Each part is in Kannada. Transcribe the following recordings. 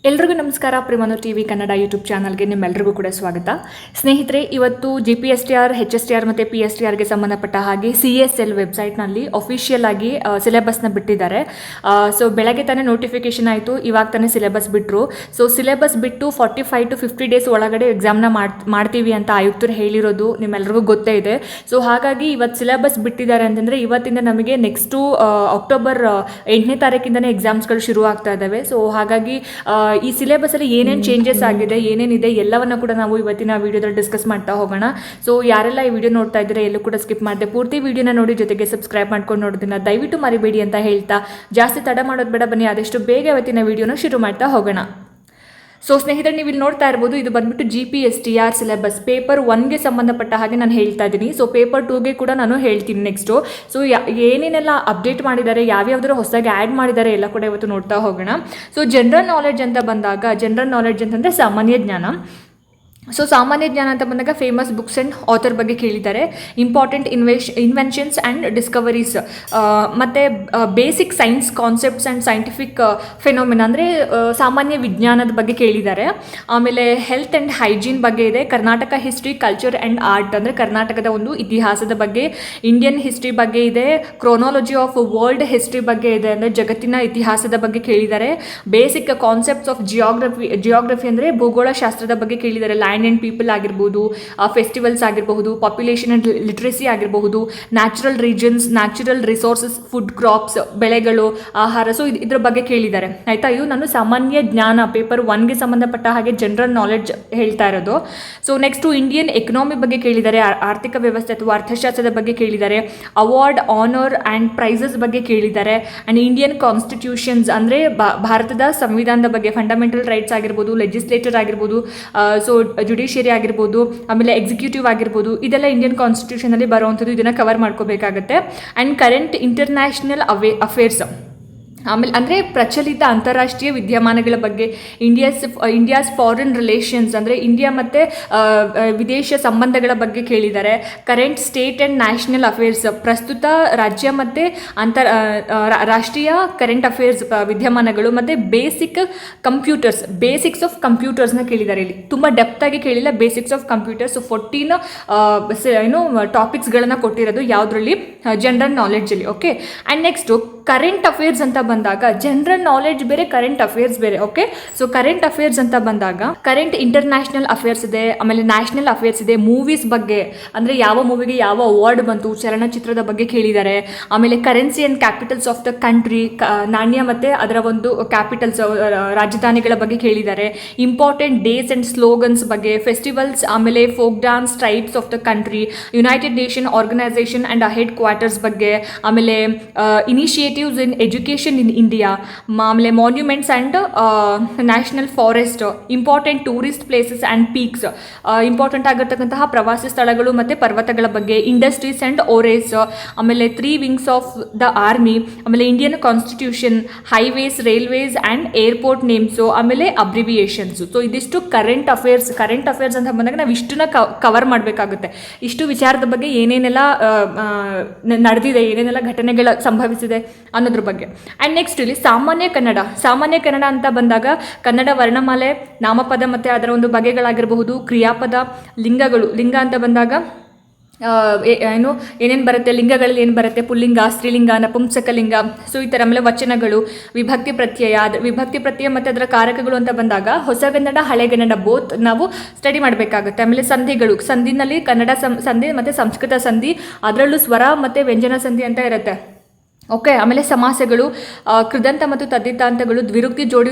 ಎಲ್ರಿಗೂ ನಮಸ್ಕಾರ. ಪ್ರಿಮನು ಟಿವಿ ಕನ್ನಡ ಯೂಟ್ಯೂಬ್ ಚಾನಲ್ಗೆ ನಿಮ್ಮೆಲ್ಲರಿಗೂ ಕೂಡ ಸ್ವಾಗತ. ಸ್ನೇಹಿತರೆ, ಇವತ್ತು GPSTR, HSTR ಮತ್ತು PSTRಗೆ ಸಂಬಂಧಪಟ್ಟ ಹಾಗೆ CSL ವೆಬ್ಸೈಟ್ನಲ್ಲಿ ಅಫಿಷಿಯಲ್ ಆಗಿ ಸಿಲೆಬಸ್ನ ಬಿಟ್ಟಿದ್ದಾರೆ. ಸೊ ಬೆಳಗ್ಗೆ ತಾನೇ ನೋಟಿಫಿಕೇಶನ್ ಆಯಿತು, ಇವಾಗ ತಾನೇ ಸಿಲೆಬಸ್ ಬಿಟ್ಟರು. ಸೊ ಸಿಲೆಬಸ್ ಬಿಟ್ಟು 45 to 50 ಡೇಸ್ ಒಳಗಡೆ ಎಕ್ಸಾಮ್ನ ಮಾಡ್ತೀವಿ ಅಂತ ಆಯುಕ್ತರು ಹೇಳಿರೋದು ನಿಮ್ಮೆಲ್ಲರಿಗೂ ಗೊತ್ತೇ ಇದೆ. ಸೊ ಹಾಗಾಗಿ ಇವತ್ತು ಸಿಲೆಬಸ್ ಬಿಟ್ಟಿದ್ದಾರೆ ಅಂತಂದರೆ ಇವತ್ತಿಂದ ನಮಗೆ ನೆಕ್ಸ್ಟು ಅಕ್ಟೋಬರ್ 8ನೇ ತಾರೀಕಿಂದನೇ ಎಕ್ಸಾಮ್ಸ್ಗಳು ಶುರು ಆಗ್ತಾ ಇದ್ದಾವೆ. ಸೊ ಹಾಗಾಗಿ ಈ ಸಿಲೆಬಸಲ್ಲಿ ಏನೇನು ಚೇಂಜಸ್ ಆಗಿದೆ, ಏನೇನಿದೆ ಎಲ್ಲವನ್ನ ಕೂಡ ನಾವು ಇವತ್ತಿನ ವಿಡಿಯೋದಲ್ಲಿ ಡಿಸ್ಕಸ್ ಮಾಡ್ತಾ ಹೋಗೋಣ. ಸೊ ಯಾರೆಲ್ಲ ಈ ವಿಡಿಯೋ ನೋಡ್ತಾ ಇದ್ದಾರೆ ಎಲ್ಲೂ ಕೂಡ ಸ್ಕಿಪ್ ಮಾಡಿದೆ ಪೂರ್ತಿ ವಿಡಿಯೋನ ನೋಡಿ, ಜೊತೆಗೆ ಸಬ್ಸ್ಕ್ರೈಬ್ ಮಾಡ್ಕೊಂಡು ನೋಡೋದನ್ನ ದಯವಿಟ್ಟು ಮರಿಬೇಡಿ ಅಂತ ಹೇಳ್ತಾ, ಜಾಸ್ತಿ ತಡ ಮಾಡೋದು ಬೇಡ, ಬನ್ನಿ ಆದಷ್ಟು ಬೇಗ ಇವತ್ತಿನ ವಿಡಿಯೋನ ಶುರು ಮಾಡ್ತಾ ಹೋಗೋಣ. ಸೊ ಸ್ನೇಹಿತರೆ, ನೀವು ಇಲ್ಲಿ ನೋಡ್ತಾ ಇರ್ಬೋದು, ಇದು ಬಂದ್ಬಿಟ್ಟು GPSTR ಸಿಲೆಬಸ್ ಪೇಪರ್ 1ಗೆ ಸಂಬಂಧಪಟ್ಟ ಹಾಗೆ ನಾನು ಹೇಳ್ತಾ ಇದ್ದೀನಿ. ಸೊ ಪೇಪರ್ 2ಗೆ ಕೂಡ ನಾನು ಹೇಳ್ತೀನಿ ನೆಕ್ಸ್ಟು. ಸೊ ಏನೇನೆಲ್ಲ ಅಪ್ಡೇಟ್ ಮಾಡಿದ್ದಾರೆ, ಯಾವ್ಯಾವ್ದಾದ್ರು ಹೊಸದಾಗಿ ಆ್ಯಡ್ ಮಾಡಿದ್ದಾರೆ ಎಲ್ಲ ಕೂಡ ಇವತ್ತು ನೋಡ್ತಾ ಹೋಗೋಣ. ಸೊ ಜನರಲ್ ನಾಲೆಡ್ಜ್ ಅಂತ ಬಂದಾಗ, ಜನರಲ್ ನಾಲೆಡ್ಜ್ ಅಂತಂದರೆ ಸಾಮಾನ್ಯ ಜ್ಞಾನ. ಸೊ ಸಾಮಾನ್ಯ ಜ್ಞಾನ ಅಂತ ಬಂದಾಗ ಫೇಮಸ್ ಬುಕ್ಸ್ ಆ್ಯಂಡ್ ಆಥರ್ ಬಗ್ಗೆ ಕೇಳಿದ್ದಾರೆ, ಇಂಪಾರ್ಟೆಂಟ್ ಇನ್ವೆನ್ಷನ್ಸ್ ಆ್ಯಂಡ್ ಡಿಸ್ಕವರೀಸ್, ಮತ್ತು basic science concepts and scientific phenomena ಅಂದರೆ ಸಾಮಾನ್ಯ ವಿಜ್ಞಾನದ ಬಗ್ಗೆ ಕೇಳಿದ್ದಾರೆ. ಆಮೇಲೆ ಹೆಲ್ತ್ ಆ್ಯಂಡ್ ಹೈಜೀನ್ ಬಗ್ಗೆ ಇದೆ, Karnataka history, culture and art ಅಂದರೆ ಕರ್ನಾಟಕದ ಒಂದು ಇತಿಹಾಸದ ಬಗ್ಗೆ, ಇಂಡಿಯನ್ ಹಿಸ್ಟ್ರಿ ಬಗ್ಗೆ ಇದೆ, ಕ್ರೋನಾಲಜಿ ಆಫ್ ವರ್ಲ್ಡ್ ಹಿಸ್ಟ್ರಿ ಬಗ್ಗೆ ಇದೆ ಅಂದರೆ ಜಗತ್ತಿನ ಇತಿಹಾಸದ ಬಗ್ಗೆ ಕೇಳಿದ್ದಾರೆ. ಬೇಸಿಕ್ ಕಾನ್ಸೆಪ್ಟ್ಸ್ ಆಫ್ ಜಿಯೋಗ್ರಫಿ ಅಂದರೆ ಭೂಗೋಳಶಾಸ್ತ್ರದ ಬಗ್ಗೆ ಕೇಳಿದ್ದಾರೆ. ಲ್ಯಾಂಡ್ ಆ್ಯಂಡ್ ಪೀಪಲ್ ಆಗಿರ್ಬೋದು, ಫೆಸ್ಟಿವಲ್ಸ್ ಆಗಿರಬಹುದು, ಪಾಪ್ಯುಲೇಷನ್ ಆ್ಯಂಡ್ ಲಿಟ್ರಸಿ ಆಗಿರಬಹುದು, natural regions, natural resources, food crops, ಬೆಳೆಗಳು, ಆಹಾರ. ಸೊ ಇದ್ರ ಬಗ್ಗೆ ಕೇಳಿದ್ದಾರೆ. ಆಯಿತಾ, ಇದು ನಾನು ಸಾಮಾನ್ಯ ಜ್ಞಾನ ಪೇಪರ್ 1ಗೆ ಸಂಬಂಧಪಟ್ಟ ಹಾಗೆ ಜನರಲ್ ನಾಲೆಡ್ಜ್ ಹೇಳ್ತಾ ಇರೋದು. ಸೊ ನೆಕ್ಸ್ಟು ಇಂಡಿಯನ್ ಎಕನಾಮಿ ಬಗ್ಗೆ ಕೇಳಿದ್ದಾರೆ, ಆರ್ಥಿಕ ವ್ಯವಸ್ಥೆ ಅಥವಾ ಅರ್ಥಶಾಸ್ತ್ರದ ಬಗ್ಗೆ ಕೇಳಿದ್ದಾರೆ. ಅವಾರ್ಡ್, ಆನರ್ ಆ್ಯಂಡ್ ಪ್ರೈಸಸ್ ಬಗ್ಗೆ ಕೇಳಿದ್ದಾರೆ. ಆ್ಯಂಡ್ ಇಂಡಿಯನ್ ಕಾನ್ಸ್ಟಿಟ್ಯೂಷನ್ಸ್ ಅಂದರೆ ಭಾರತದ ಸಂವಿಧಾನದ ಬಗ್ಗೆ, ಫಂಡಮೆಂಟಲ್ ರೈಟ್ಸ್ ಆಗಿರ್ಬೋದು, ಲೆಜಿಸ್ಲೇಚರ್ ಆಗಿರ್ಬೋದು, ಸೊ ಜುಡಿಷಿಯರಿ ಆಗಿರ್ಬೋದು, ಆಮೇಲೆ ಎಕ್ಸಿಕ್ಯೂಟಿವ್ ಆಗಿರ್ಬೋದು, ಇದೆಲ್ಲ ಇಂಡಿಯನ್ ಕಾನ್ಸ್ಟಿಟ್ಯೂಷನಲ್ಲಿ ಬರುವಂಥದ್ದು, ಇದನ್ನು ಕವರ್ ಮಾಡ್ಕೋಬೇಕಾಗತ್ತೆ. ಆ್ಯಂಡ್ ಕರೆಂಟ್ ಇಂಟರ್ನ್ಯಾಷನಲ್ ಅಫೇರ್ಸ್, ಆಮೇಲೆ ಅಂದರೆ ಪ್ರಚಲಿತ ಅಂತಾರಾಷ್ಟ್ರೀಯ ವಿದ್ಯಮಾನಗಳ ಬಗ್ಗೆ, ಇಂಡಿಯಾಸ್ ಫಾರಿನ್ ರಿಲೇಷನ್ಸ್ ಅಂದರೆ ಇಂಡಿಯಾ ಮತ್ತು ವಿದೇಶ ಸಂಬಂಧಗಳ ಬಗ್ಗೆ ಕೇಳಿದ್ದಾರೆ. Current state and national affairs, ಪ್ರಸ್ತುತ ರಾಜ್ಯ ಮತ್ತು ರಾಷ್ಟ್ರೀಯ ಕರೆಂಟ್ ಅಫೇರ್ಸ್ ವಿದ್ಯಮಾನಗಳು, ಮತ್ತು ಬೇಸಿಕ್ಸ್ ಆಫ್ ಕಂಪ್ಯೂಟರ್ಸ್ನ ಕೇಳಿದ್ದಾರೆ. ಇಲ್ಲಿ ತುಂಬ ಡೆಪ್ತಾಗಿ ಕೇಳಿಲ್ಲ, ಬೇಸಿಕ್ಸ್ ಆಫ್ ಕಂಪ್ಯೂಟರ್ಸ್ 14 ಟಾಪಿಕ್ಸ್ಗಳನ್ನು ಕೊಟ್ಟಿರೋದು ಯಾವುದರಲ್ಲಿ, ಜನರಲ್ ನಾಲೆಡ್ಜಲ್ಲಿ. Okay, and next current affairs ಅಂತ ಬಂದಾಗ ಜನರಲ್ ನಾಲೆಡ್ಜ್ ಬೇರೆ, ಕರೆಂಟ್ ಅಫೇರ್ಸ್ ಬೇರೆ. ಓಕೆ, ಸೊ ಕರೆಂಟ್ ಅಫೇರ್ಸ್ ಅಂತ ಬಂದಾಗ ಕರೆಂಟ್ ಇಂಟರ್ನ್ಯಾಷನಲ್ ಅಫೇರ್ಸ್ ಇದೆ, ಆಮೇಲೆ ನ್ಯಾಷನಲ್ ಅಫೇರ್ಸ್ ಇದೆ. ಮೂವೀಸ್ ಬಗ್ಗೆ ಅಂದರೆ ಯಾವ ಮೂವಿಗೆ ಯಾವ ಅವಾರ್ಡ್ ಬಂತು, ಚಲನಚಿತ್ರದ ಬಗ್ಗೆ ಕೇಳಿದ್ದಾರೆ. ಆಮೇಲೆ currency and capitals of the country, ನಾಣ್ಯ ಮತ್ತು ಅದರ ಒಂದು ಕ್ಯಾಪಿಟಲ್ಸ್, ರಾಜಧಾನಿಗಳ ಬಗ್ಗೆ ಕೇಳಿದ್ದಾರೆ. ಇಂಪಾರ್ಟೆಂಟ್ ಡೇಸ್ ಆ್ಯಂಡ್ ಸ್ಲೋಗನ್ಸ್ ಬಗ್ಗೆ, ಫೆಸ್ಟಿವಲ್ಸ್, ಆಮೇಲೆ folk dance tribes of the country, United Nation Organization and headquarters ಬಗ್ಗೆ, ಆಮೇಲೆ initiatives in education in India, ಆಮೇಲೆ monuments and national forest, important tourist places and peaks, important ಆಗಿರ್ತಕ್ಕಂತಹ ಪ್ರವಾಸಿ ಸ್ಥಳಗಳು ಮತ್ತು ಪರ್ವತಗಳ ಬಗ್ಗೆ, ಇಂಡಸ್ಟ್ರೀಸ್ ಆ್ಯಂಡ್ ಓರೇಸ್, ಆಮೇಲೆ 3 ವಿಂಗ್ಸ್ ಆಫ್ ದ ಆರ್ಮಿ, ಆಮೇಲೆ Indian constitution, highways, railways and airport names, ಆಮೇಲೆ ಅಬ್ರಿವಿಯೇಷನ್ಸು. ಸೊ ಇದಿಷ್ಟು ಕರೆಂಟ್ ಅಫೇರ್ಸ್ ಅಂತ ಬಂದಾಗ ನಾವು ಇಷ್ಟನ್ನ ಕವರ್ ಮಾಡಬೇಕಾಗುತ್ತೆ. ಇಷ್ಟು ವಿಚಾರದ ಬಗ್ಗೆ ಏನೇನೆಲ್ಲ ನಡೆದಿದೆ, ಏನೇನೆಲ್ಲ ಘಟನೆಗಳು ಸಂಭವಿಸಿದೆ ಅನ್ನೋದ್ರ ಬಗ್ಗೆ. ಆ್ಯಂಡ್ ನೆಕ್ಸ್ಟ್ ಇಲ್ಲಿ ಸಾಮಾನ್ಯ ಕನ್ನಡ ಅಂತ ಬಂದಾಗ ಕನ್ನಡ ವರ್ಣಮಾಲೆ, ನಾಮಪದ ಮತ್ತು ಅದರ ಒಂದು ಬಗೆಗಳಾಗಿರಬಹುದು, ಕ್ರಿಯಾಪದ, ಲಿಂಗ ಅಂತ ಬಂದಾಗ ಏನೇನು ಬರುತ್ತೆ, ಲಿಂಗಗಳಲ್ಲಿ ಏನು ಬರುತ್ತೆ, ಪುಲ್ಲಿಂಗ, ಸ್ತ್ರೀಲಿಂಗ, ನಪುಂಸಕಲಿಂಗ. ಸೊ ಈ ಥರ. ಆಮೇಲೆ ವಚನಗಳು, ವಿಭಕ್ತಿ ಪ್ರತ್ಯಯ ಮತ್ತು ಅದರ ಕಾರಕಗಳು ಅಂತ ಬಂದಾಗ ಹೊಸಗನ್ನಡ, ಹಳೆಗನ್ನಡ ಬೋತ್ ನಾವು ಸ್ಟಡಿ ಮಾಡಬೇಕಾಗುತ್ತೆ. ಆಮೇಲೆ ಸಂಧಿನಲ್ಲಿ ಕನ್ನಡ ಸಂಧಿ ಮತ್ತು ಸಂಸ್ಕೃತ ಸಂಧಿ, ಅದರಲ್ಲೂ ಸ್ವರ ಮತ್ತು ವ್ಯಂಜನ ಸಂಧಿ ಅಂತ ಇರುತ್ತೆ. ಓಕೆ, ಆಮೇಲೆ ಸಮಾಸಗಳು, ಕೃದಂತ ಮತ್ತು ತದ್ದಿತಾಂತಗಳು, ದ್ವಿರುಕ್ತಿ,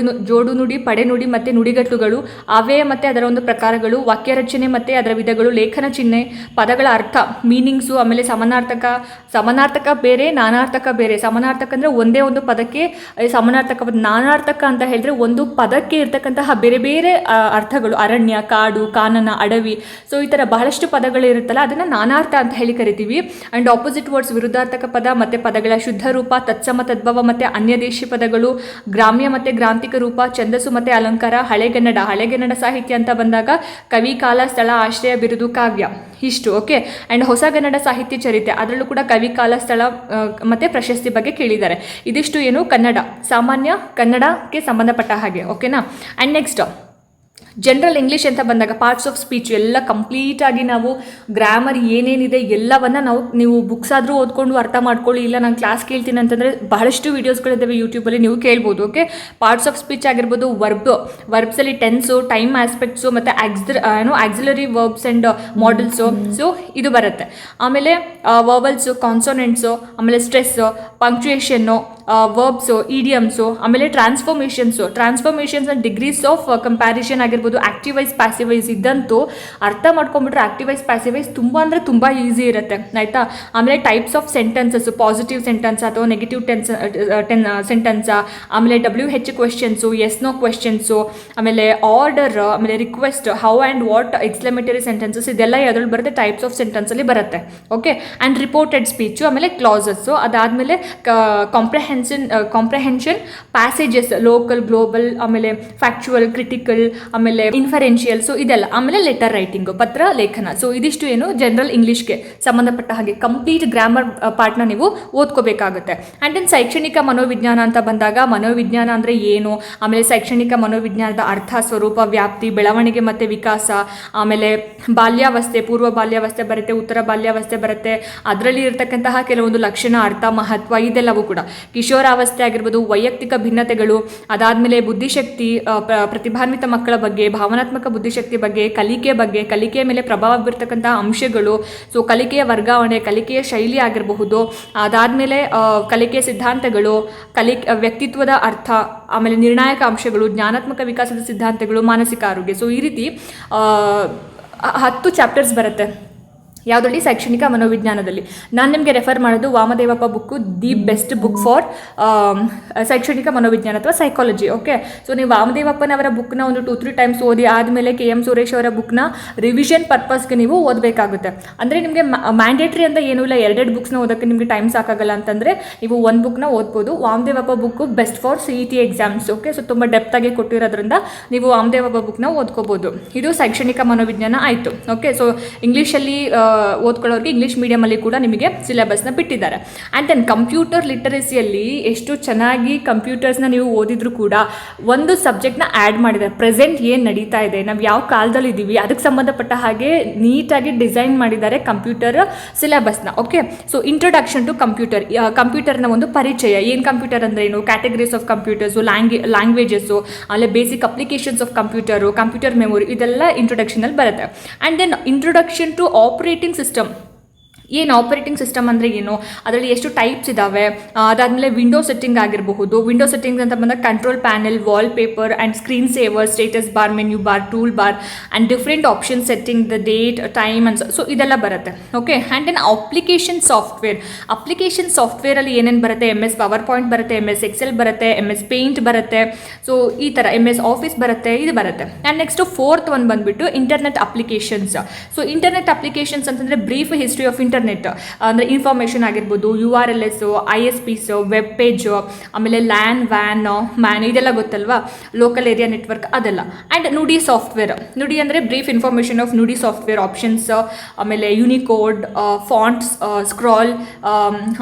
ಜೋಡು ನುಡಿ, ಪಡೆನುಡಿ ಮತ್ತು ನುಡಿಗಟ್ಟುಗಳು, ಅವ್ಯಯ ಮತ್ತು ಅದರ ಒಂದು ಪ್ರಕಾರಗಳು, ವಾಕ್ಯ ರಚನೆ ಮತ್ತು ಅದರ ವಿಧಗಳು, ಲೇಖನ ಚಿಹ್ನೆ, ಪದಗಳ ಅರ್ಥ, ಮೀನಿಂಗ್ಸು, ಆಮೇಲೆ ಸಮಾನಾರ್ಥಕ ಬೇರೆ, ನಾನಾರ್ಥಕ ಬೇರೆ. ಸಮಾನಾರ್ಥಕ ಅಂದರೆ ಒಂದೇ ಒಂದು ಪದಕ್ಕೆ ಸಮಾನಾರ್ಥಕ, ನಾನಾರ್ಥಕ ಅಂತ ಹೇಳಿದ್ರೆ ಒಂದು ಪದಕ್ಕೆ ಇರ್ತಕ್ಕಂತಹ ಬೇರೆ ಬೇರೆ ಅರ್ಥಗಳು, ಅರಣ್ಯ, ಕಾಡು, ಕಾನನ, ಅಡವಿ. ಸೊ ಈ ಥರ ಬಹಳಷ್ಟು ಪದಗಳು ಇರುತ್ತಲ್ಲ, ಅದನ್ನು ನಾನಾರ್ಥ ಅಂತ ಹೇಳಿ ಕರಿತೀವಿ. ಆ್ಯಂಡ್ ಆಪೋಸಿಟ್ ವರ್ಡ್ಸ್, ವಿರುದ್ಧಾರ್ಥಕ ಪದ ಮತ್ತು ಪದಗಳ ಶುದ್ಧ ರೂಪ, ತತ್ಸಮ, ತದ್ಭವ ಮತ್ತು ಅನ್ಯದೇಶಿ ಪದಗಳು, ಗ್ರಾಮ್ಯ ಮತ್ತು ಗ್ರಾಂಥಿಕ ರೂಪ, ಛಂದಸ್ಸು ಮತ್ತು ಅಲಂಕಾರ, ಹಳೆಗನ್ನಡ ಸಾಹಿತ್ಯ ಅಂತ ಬಂದಾಗ ಕವಿ, ಕಾಲ, ಸ್ಥಳ, ಆಶ್ರಯ, ಬಿರುದು, ಕಾವ್ಯ ಇಷ್ಟು. ಓಕೆ. ಆ್ಯಂಡ್ ಹೊಸಗನ್ನಡ ಸಾಹಿತ್ಯ ಚರಿತ್ರೆ, ಅದರಲ್ಲೂ ಕೂಡ ಕವಿ, ಕಾಲ, ಸ್ಥಳ ಮತ್ತು ಪ್ರಶಸ್ತಿ ಬಗ್ಗೆ ಕೇಳಿದ್ದಾರೆ. ಇದಿಷ್ಟು ಏನು ಕನ್ನಡ, ಸಾಮಾನ್ಯ ಕನ್ನಡಕ್ಕೆ ಸಂಬಂಧಪಟ್ಟ ಹಾಗೆ. ಓಕೆನಾ. ಆ್ಯಂಡ್ ನೆಕ್ಸ್ಟ್ ಜನರಲ್ ಇಂಗ್ಲೀಷ್ ಅಂತ ಬಂದಾಗ ಪಾರ್ಟ್ಸ್ ಆಫ್ ಸ್ಪೀಚ್ ಎಲ್ಲ ಕಂಪ್ಲೀಟಾಗಿ ನಾವು ಗ್ರಾಮರ್ ಏನೇನಿದೆ ಎಲ್ಲವನ್ನು ನೀವು ಬುಕ್ಸ್ ಆದರೂ ಓದ್ಕೊಂಡು ಅರ್ಥ ಮಾಡ್ಕೊಳ್ಳಿ, ಇಲ್ಲ ನಾನು ಕ್ಲಾಸ್ ಕೇಳ್ತೀನಿ ಅಂತಂದರೆ ಬಹಳಷ್ಟು ವೀಡಿಯೋಸ್ಗಳಿದ್ದಾವೆ ಯೂಟ್ಯೂಬಲ್ಲಿ, ನೀವು ಕೇಳ್ಬೋದು. ಓಕೆ. ಪಾರ್ಟ್ಸ್ ಆಫ್ ಸ್ಪೀಚ್ ಆಗಿರ್ಬೋದು, ವರ್ಬ್ಸಲ್ಲಿ ಟೆನ್ಸು, ಟೈಮ್ ಆಸ್ಪೆಕ್ಟ್ಸು ಮತ್ತು auxiliary verbs and models, so ಇದು ಬರುತ್ತೆ. ಆಮೇಲೆ ವರ್ಬಲ್ಸು, ಕಾನ್ಸೋನೆಂಟ್ಸು, ಆಮೇಲೆ ಸ್ಟ್ರೆಸ್ಸು, ಪಂಕ್ಚುಯೇಷನ್ನು, ವರ್ಬ್ಸು, ಇಡಿಯಮ್ಸು, ಆಮೇಲೆ transformations and degrees of comparison ಆಗಿರ್ಬೋದು, ಆಕ್ಟಿವ್ ವೈಸ್, ಪ್ಯಾಸಿವ್ ವೈಸ್, ಇದಂತೂ ಅರ್ಥ ಮಾಡ್ಕೊಂಡ್ಬಿಟ್ರೆ ಆಕ್ಟಿವ್ ವೈಸ್, ಪ್ಯಾಸಿವ್ ವೈಸ್ ತುಂಬ ಅಂದರೆ ತುಂಬ ಈಸಿ ಇರುತ್ತೆ, ಆಯಿತಾ. ಆಮೇಲೆ types of sentences, positive sentence ಅಥವಾ ನೆಗೆಟಿವ್ ಸೆಂಟೆನ್ಸಾ, ಆಮೇಲೆ WH ಕ್ವೆಶ್ಚನ್ಸು, ಎಸ್ ನೋ ಕ್ವೆಶ್ಚನ್ಸು, ಆಮೇಲೆ ಆರ್ಡರ್, ಆಮೇಲೆ request, how and what, exclamatory sentences, ಇದೆಲ್ಲ ಯಾವುದ್ರಲ್ಲಿ ಬರುತ್ತೆ, ಟೈಪ್ಸ್ ಆಫ್ ಸೆಂಟೆನ್ಸಲ್ಲಿ ಬರುತ್ತೆ. ಓಕೆ. ಆ್ಯಂಡ್ ರಿಪೋರ್ಟೆಡ್ ಸ್ಪೀಚು, ಆಮೇಲೆ ಕ್ಲಾಸಸ್ಸು, ಅದಾದಮೇಲೆ ಕಾಂಪ್ರಹೆನ್ಷನ್, ಪ್ಯಾಸೇಜಸ್, ಲೋಕಲ್, ಗ್ಲೋಬಲ್, ಆಮೇಲೆ ಫ್ಯಾಕ್ಚುವಲ್, ಕ್ರಿಟಿಕಲ್, ಆಮೇಲೆ ಇನ್ಫರೆನ್ಷಿಯಲ್, ಸೊ ಇದೆಲ್ಲ. ಆಮೇಲೆ ಲೆಟರ್ ರೈಟಿಂಗು, ಪತ್ರ ಲೇಖನ. ಸೊ ಇದಿಷ್ಟು ಏನು ಜನರಲ್ ಇಂಗ್ಲೀಷ್ಗೆ ಸಂಬಂಧಪಟ್ಟ ಹಾಗೆ ಕಂಪ್ಲೀಟ್ ಗ್ರಾಮರ್ ಪಾರ್ಟ್ನ ನೀವು ಓದ್ಕೋಬೇಕಾಗುತ್ತೆ. ಆ್ಯಂಡ್ ದೆನ್ ಶೈಕ್ಷಣಿಕ ಮನೋವಿಜ್ಞಾನ ಅಂತ ಬಂದಾಗ ಮನೋವಿಜ್ಞಾನ ಅಂದರೆ ಏನು, ಆಮೇಲೆ ಶೈಕ್ಷಣಿಕ ಮನೋವಿಜ್ಞಾನದ ಅರ್ಥ, ಸ್ವರೂಪ, ವ್ಯಾಪ್ತಿ, ಬೆಳವಣಿಗೆ ಮತ್ತು ವಿಕಾಸ, ಆಮೇಲೆ ಬಾಲ್ಯಾವಸ್ಥೆ, ಪೂರ್ವ ಬಾಲ್ಯಾವಸ್ಥೆ ಬರುತ್ತೆ, ಉತ್ತರ ಬಾಲ್ಯಾವಸ್ಥೆ ಬರುತ್ತೆ, ಅದರಲ್ಲಿ ಇರತಕ್ಕಂತಹ ಕೆಲವೊಂದು ಲಕ್ಷಣ, ಅರ್ಥ, ಮಹತ್ವ, ಇದೆಲ್ಲವೂ ಕೂಡ. ಕಿಶೋರಾವಸ್ಥೆ ಆಗಿರ್ಬೋದು, ವೈಯಕ್ತಿಕ ಭಿನ್ನತೆಗಳು, ಅದಾದಮೇಲೆ ಬುದ್ಧಿಶಕ್ತಿ, ಪ್ರತಿಭಾನ್ವಿತ ಮಕ್ಕಳ ಬಗ್ಗೆ, ಭಾವನಾತ್ಮಕ ಬುದ್ಧಿಶಕ್ತಿ ಬಗ್ಗೆ, ಕಲಿಕೆಯ ಮೇಲೆ ಪ್ರಭಾವ ಬೀರ್ತಕ್ಕಂತಹ ಅಂಶಗಳು, ಸೊ ಕಲಿಕೆಯ ವರ್ಗಾವಣೆ, ಕಲಿಕೆಯ ಶೈಲಿ ಆಗಿರಬಹುದು, ಅದಾದಮೇಲೆ ಕಲಿಕೆಯ ಸಿದ್ಧಾಂತಗಳು, ವ್ಯಕ್ತಿತ್ವದ ಅರ್ಥ, ಆಮೇಲೆ ನಿರ್ಣಾಯಕ ಅಂಶಗಳು, ಜ್ಞಾನಾತ್ಮಕ ವಿಕಾಸದ ಸಿದ್ಧಾಂತಗಳು, ಮಾನಸಿಕ ಆರೋಗ್ಯ. ಸೊ ಈ ರೀತಿ 10 ಚಾಪ್ಟರ್ಸ್ ಬರುತ್ತೆ ಯಾವುದರಲ್ಲಿ, ಶೈಕ್ಷಣಿಕ ಮನೋವಿಜ್ಞಾನದಲ್ಲಿ. ನಾನು ನಿಮಗೆ ರೆಫರ್ ಮಾಡೋದು Vamadevappa book, the best book for ಶೈಕ್ಷಣಿಕ ಮನೋವಿಜ್ಞಾನ ಅಥವಾ ಸೈಕಾಲಜಿ. ಓಕೆ. ಸೊ ನೀವು ವಾಮದೇವಪ್ಪನವರ ಬುಕ್ನ ಒಂದು 2-3 ಟೈಮ್ಸ್ ಓದಿ ಆದಮೇಲೆ KM ಸುರೇಶ್ ಅವರ ಬುಕ್ನ ರಿವಿಷನ್ ಪರ್ಪಸ್ಗೆ ನೀವು ಓದಬೇಕಾಗುತ್ತೆ. ಅಂದರೆ ನಿಮಗೆ ಮ್ಯಾಂಡೇಟ್ರಿ ಅಂತ ಏನೂ ಇಲ್ಲ, 2 ಬುಕ್ಸ್ನ ಓದೋಕ್ಕೆ ನಿಮಗೆ ಟೈಮ್ ಸಾಕಾಗಲ್ಲ ಅಂತಂದರೆ ನೀವು 1 ಬುಕ್ನ ಓದ್ಬೋದು. Vamadevappa book best for CET exams. Okay. So ತುಂಬ ಡೆಪ್ತಾಗಿ ಕೊಟ್ಟಿರೋದ್ರಿಂದ ನೀವು ವಾಮದೇವಪ್ಪ ಬುಕ್ನ ಓದ್ಕೋಬೋದು. ಇದು ಶೈಕ್ಷಣಿಕ ಮನೋವಿಜ್ಞಾನ ಆಯಿತು. ಓಕೆ. ಸೊ ಇಂಗ್ಲೀಷಲ್ಲಿ ಓದ್ಕೊಳ್ಳೋರಿಗೆ ಇಂಗ್ಲೀಷ್ ಮೀಡಿಯಮಲ್ಲಿ ಕೂಡ ನಿಮಗೆ ಸಿಲೆಬಸ್ನ ಬಿಟ್ಟಿದ್ದಾರೆ. ಆ್ಯಂಡ್ ದೆನ್ ಕಂಪ್ಯೂಟರ್ ಲಿಟರಸಿಯಲ್ಲಿ ಎಷ್ಟು ಚೆನ್ನಾಗಿ ಕಂಪ್ಯೂಟರ್ಸ್ನ ನೀವು ಓದಿದ್ರು ಕೂಡ ಒಂದು ಸಬ್ಜೆಕ್ಟ್ನ ಆ್ಯಡ್ ಮಾಡಿದ್ದಾರೆ. ಪ್ರೆಸೆಂಟ್ ಏನು ನಡೀತಾ ಇದೆ, ನಾವು ಯಾವ ಕಾಲದಲ್ಲಿ ಇದ್ದೀವಿ, ಅದಕ್ಕೆ ಸಂಬಂಧಪಟ್ಟ ಹಾಗೆ ನೀಟಾಗಿ ಡಿಸೈನ್ ಮಾಡಿದ್ದಾರೆ ಕಂಪ್ಯೂಟರ್ ಸಿಲೆಬಸ್ನ. ಓಕೆ. ಸೊ ಇಂಟ್ರೊಡಕ್ಷನ್ ಟು ಕಂಪ್ಯೂಟರ್ನ ಒಂದು ಪರಿಚಯ, ಏನು ಕಂಪ್ಯೂಟರ್ ಅಂದರೆ ಏನು, ಕ್ಯಾಟಗರೀಸ್ ಆಫ್ ಕಂಪ್ಯೂಟರ್ಸು, ಲ್ಯಾಂಗ್ವೇಜಸ್ಸು, ಆಮೇಲೆ basic applications of computer memory, ಇದೆಲ್ಲ ಇಂಟ್ರೊಡಕ್ಷನಲ್ಲಿ ಬರುತ್ತೆ. And then introduction to operating system. ಏನು ಆಪರೇಟಿಂಗ್ ಸಿಸ್ಟಮ್ ಅಂದರೆ ಏನು, ಅದರಲ್ಲಿ ಎಷ್ಟು ಟೈಪ್ಸ್ ಇದ್ದಾವೆ, ಅದಾದಮೇಲೆ ವಿಂಡೋ ಸೆಟ್ಟಿಂಗ್ ಆಗಿರಬಹುದು. ವಿಂಡೋ ಸೆಟ್ಟಿಂಗ್ಸ್ ಅಂತ ಬಂದಾಗ control panel, wallpaper and screen saver, status bar, menu bar, toolbar and different option setting, the date, time and so ಇದೆಲ್ಲ ಬರುತ್ತೆ. ಓಕೆ. ಆ್ಯಂಡ್ ದೆನ್ ಅಪ್ಲಿಕೇಶನ್ ಸಾಫ್ಟ್ವೇರಲ್ಲಿ ಏನೇನು ಬರುತ್ತೆ, MS ಪವರ್ ಪಾಯಿಂಟ್ ಬರುತ್ತೆ, MS ಎಕ್ಸೆಲ್ ಬರುತ್ತೆ, MS ಪೇಂಟ್ ಬರುತ್ತೆ, ಸೊ ಈ ಥರ MS ಆಫೀಸ್ ಬರುತ್ತೆ, ಇದು ಬರುತ್ತೆ. ಆ್ಯಂಡ್ ನೆಕ್ಸ್ಟ್ 4th one ಬಂದುಬಿಟ್ಟು internet applications. So internet applications ಅಂತಂದರೆ ಬ್ರೀಫ್ ಹಿಸ್ಟ್ರಿ ಆಫ್ ಇಂಟರ್ನೆಟ್, ಅಂದರೆ ಇನ್ಫಾರ್ಮೇಷನ್ ಆಗಿರ್ಬೋದು, URLs, ISPs, ವೆಬ್ ಪೇಜು, ಆಮೇಲೆ ಮ್ಯಾನ್ ಇದೆಲ್ಲ ಗೊತ್ತಲ್ವಾ, ಲೋಕಲ್ ಏರಿಯಾ ನೆಟ್ವರ್ಕ್ ಅದೆಲ್ಲ. ಆ್ಯಂಡ್ ನುಡಿ ಸಾಫ್ಟ್ವೇರ್, ನುಡಿ ಅಂದರೆ ಬ್ರೀಫ್ ಇನ್ಫಾರ್ಮೇಷನ್ ಆಫ್ ನುಡಿ ಸಾಫ್ಟ್ವೇರ್, ಆಪ್ಷನ್ಸ್, ಆಮೇಲೆ ಯೂನಿಕೋಡ್, ಫಾಂಟ್ಸ್, ಸ್ಕ್ರಾಲ್,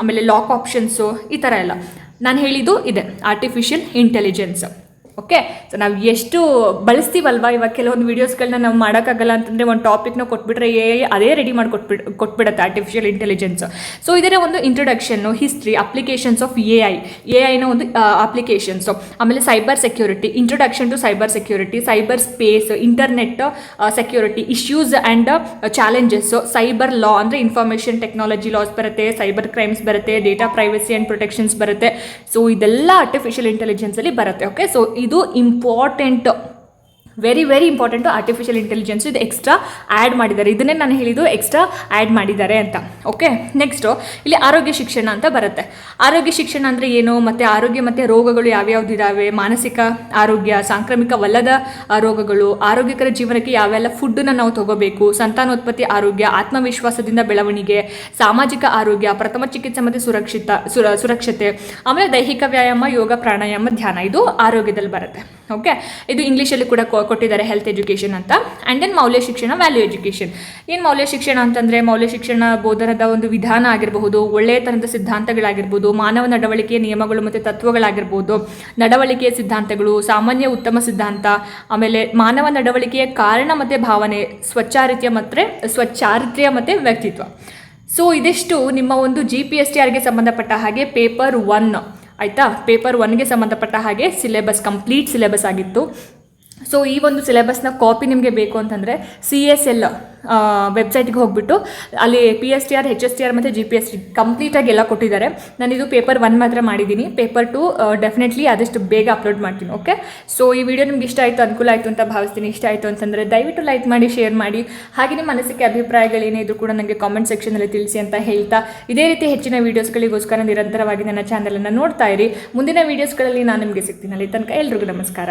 ಆಮೇಲೆ ಲಾಕ್ ಆಪ್ಷನ್ಸು, ಈ ಥರ ಎಲ್ಲ ನಾನು ಹೇಳಿದ್ದು ಇದೆ ಆರ್ಟಿಫಿಷಿಯಲ್ ಇಂಟೆಲಿಜೆನ್ಸ್. ಓಕೆ. ಸೊ ನಾವು ಎಷ್ಟು ಬಳಸ್ತೀವಲ್ವ, ಇವಾಗ ಕೆಲವೊಂದು ವೀಡಿಯೋಸ್ಗಳನ್ನ ನಾವು ಮಾಡೋಕ್ಕಾಗಲ್ಲ ಅಂತಂದರೆ ಒಂದು ಟಾಪಿಕ್ನ ಕೊಟ್ಬಿಟ್ರೆ ಅದೇ ರೆಡಿ ಮಾಡಿ ಕೊಟ್ಬಿಡುತ್ತೆ ಆರ್ಟಿಫಿಷಿಯಲ್ ಇಂಟೆಲಿಜೆನ್ಸ್. ಸೊ ಇದರ ಒಂದು ಇಂಟ್ರೊಡಕ್ಷನ್ನು, ಹಿಸ್ಟ್ರಿ, ಅಪ್ಲಿಕೇಶನ್ಸ್ ಆಫ್ AI ನ ಒಂದು ಅಪ್ಲಿಕೇಶನ್ಸು, ಆಮೇಲೆ cyber security, introduction to cyber security, cyber space, internet security, issues and challenges, cyber law ಅಂದರೆ ಇನ್ಫಾರ್ಮೇಷನ್ ಟೆಕ್ನಾಲಜಿ ಲಾಸ್ ಬರುತ್ತೆ, ಸೈಬರ್ ಕ್ರೈಮ್ಸ್ ಬರುತ್ತೆ, ಡೇಟಾ ಪ್ರೈವಸಿ ಆ್ಯಂಡ್ ಪ್ರೊಟೆಕ್ಷನ್ಸ್ ಬರುತ್ತೆ. ಸೊ ಇದೆಲ್ಲ ಆರ್ಟಿಫಿಷಿಯಲ್ ಇಂಟೆಲಿಜೆನ್ಸಲ್ಲಿ ಬರುತ್ತೆ. ಓಕೆ. ಸೊ ಇದು important very very important artificial intelligence ಇದು ಎಕ್ಸ್ಟ್ರಾ ಆ್ಯಡ್ ಮಾಡಿದ್ದಾರೆ. ಇದನ್ನೇ ನಾನು ಹೇಳಿದ್ದು ಎಕ್ಸ್ಟ್ರಾ ಆ್ಯಡ್ ಮಾಡಿದ್ದಾರೆ ಅಂತ. ಓಕೆ, ನೆಕ್ಸ್ಟು ಇಲ್ಲಿ ಆರೋಗ್ಯ ಶಿಕ್ಷಣ ಅಂತ ಬರುತ್ತೆ. ಆರೋಗ್ಯ ಶಿಕ್ಷಣ ಅಂದರೆ ಏನು, ಮತ್ತು ಆರೋಗ್ಯ ಮತ್ತು ರೋಗಗಳು ಯಾವ್ಯಾವ್ದಿದ್ದಾವೆ, ಮಾನಸಿಕ ಆರೋಗ್ಯ, ಸಾಂಕ್ರಾಮಿಕವಲ್ಲದ ರೋಗಗಳು, ಆರೋಗ್ಯಕರ ಜೀವನಕ್ಕೆ ಯಾವೆಲ್ಲ ಫುಡ್ಡನ್ನು ನಾವು ತಗೋಬೇಕು, ಸಂತಾನೋತ್ಪತ್ತಿ ಆರೋಗ್ಯ, ಆತ್ಮವಿಶ್ವಾಸದಿಂದ ಬೆಳವಣಿಗೆ, ಸಾಮಾಜಿಕ ಆರೋಗ್ಯ, ಪ್ರಥಮ ಚಿಕಿತ್ಸೆ ಮತ್ತು ಸುರಕ್ಷತೆ, ಆಮೇಲೆ ದೈಹಿಕ ವ್ಯಾಯಾಮ, ಯೋಗ, ಪ್ರಾಣಾಯಾಮ, ಧ್ಯಾನ, ಇದು ಆರೋಗ್ಯದಲ್ಲಿ ಬರುತ್ತೆ. ಓಕೆ, ಇದು ಇಂಗ್ಲೀಷಲ್ಲಿ ಕೂಡ ಕೊಟ್ಟಿದ್ದಾರೆ ಹೆಲ್ತ್ ಎಜುಕೇಷನ್ ಅಂತ. ಆ್ಯಂಡ್ ದೆನ್ ಮೌಲ್ಯ ಶಿಕ್ಷಣ, ವ್ಯಾಲ್ಯೂ ಎಜುಕೇಷನ್. ಏನು ಮೌಲ್ಯ ಶಿಕ್ಷಣ ಅಂತಂದರೆ, ಮೌಲ್ಯ ಶಿಕ್ಷಣ ಬೋಧನದ ಒಂದು ವಿಧಾನ ಆಗಿರಬಹುದು, ಒಳ್ಳೆಯತನದ ಸಿದ್ಧಾಂತಗಳಾಗಿರ್ಬೋದು, ಮಾನವ ನಡವಳಿಕೆಯ ನಿಯಮಗಳು ಮತ್ತು ತತ್ವಗಳಾಗಿರ್ಬೋದು, ನಡವಳಿಕೆಯ ಸಿದ್ಧಾಂತಗಳು, ಸಾಮಾನ್ಯ ಉತ್ತಮ ಸಿದ್ಧಾಂತ, ಆಮೇಲೆ ಮಾನವ ನಡವಳಿಕೆಯ ಕಾರಣ ಮತ್ತು ಭಾವನೆ, ಸ್ವಚ್ಚಾರಿತ್ರ್ಯ ಮತ್ತು ವ್ಯಕ್ತಿತ್ವ. ಸೊ ಇದಿಷ್ಟು ನಿಮ್ಮ ಒಂದು GPSTRಗೆ ಸಂಬಂಧಪಟ್ಟ ಹಾಗೆ ಪೇಪರ್ 1 ಆಯಿತಾ. ಪೇಪರ್ 1ಗೆ ಸಂಬಂಧಪಟ್ಟ ಹಾಗೆ ಕಂಪ್ಲೀಟ್ ಸಿಲೆಬಸ್ ಆಗಿತ್ತು. ಸೊ ಈ ಒಂದು ಸಿಲೆಬಸ್ನ ಕಾಪಿ ನಿಮಗೆ ಬೇಕು ಅಂತಂದರೆ CSL ವೆಬ್ಸೈಟ್ಗೆ ಹೋಗಿಬಿಟ್ಟು ಅಲ್ಲಿ PSTR, HSTR ಮತ್ತು GPST ಕಂಪ್ಲೀಟಾಗಿ ಎಲ್ಲ ಕೊಟ್ಟಿದ್ದಾರೆ. ನಾನಿದು ಪೇಪರ್ 1 ಮಾತ್ರ ಮಾಡಿದ್ದೀನಿ. ಪೇಪರ್ 2 ಡೆಫಿನೆಟ್ಲಿ ಆದಷ್ಟು ಬೇಗ ಅಪ್ಲೋಡ್ ಮಾಡ್ತೀನಿ. ಓಕೆ, ಸೊ ಈ ವಿಡಿಯೋ ನಿಮ್ಗೆ ಇಷ್ಟ ಆಯಿತು, ಅನುಕೂಲ ಆಯಿತು ಅಂತ ಭಾವಿಸ್ತೀನಿ. ಇಷ್ಟ ಆಯಿತು ಅಂತಂದರೆ ದಯವಿಟ್ಟು ಲೈಕ್ ಮಾಡಿ, ಶೇರ್ ಮಾಡಿ. ಹಾಗೆ ನಿಮ್ಮ ಅನಿಸಿಕೆ ಅಭಿಪ್ರಾಯಗಳೇನೇ ಇದ್ರೂ ಕೂಡ ನನಗೆ ಕಾಮೆಂಟ್ ಸೆಕ್ಷನಲ್ಲಿ ತಿಳಿಸಿ ಅಂತ ಹೇಳ್ತಾ, ಇದೇ ರೀತಿ ಹೆಚ್ಚಿನ ವೀಡಿಯೋಸ್ಗಳಿಗೋಸ್ಕರ ನಿರಂತರವಾಗಿ ನನ್ನ ಚಾನಲನ್ನು ನೋಡ್ತಾ ಇರಿ. ಮುಂದಿನ ವೀಡಿಯೋಸ್ಗಳಲ್ಲಿ ನಾನು ನಿಮಗೆ ಸಿಗ್ತೀನಿ. ಅಲ್ಲಿ ತನಕ ಎಲ್ರಿಗೂ ನಮಸ್ಕಾರ.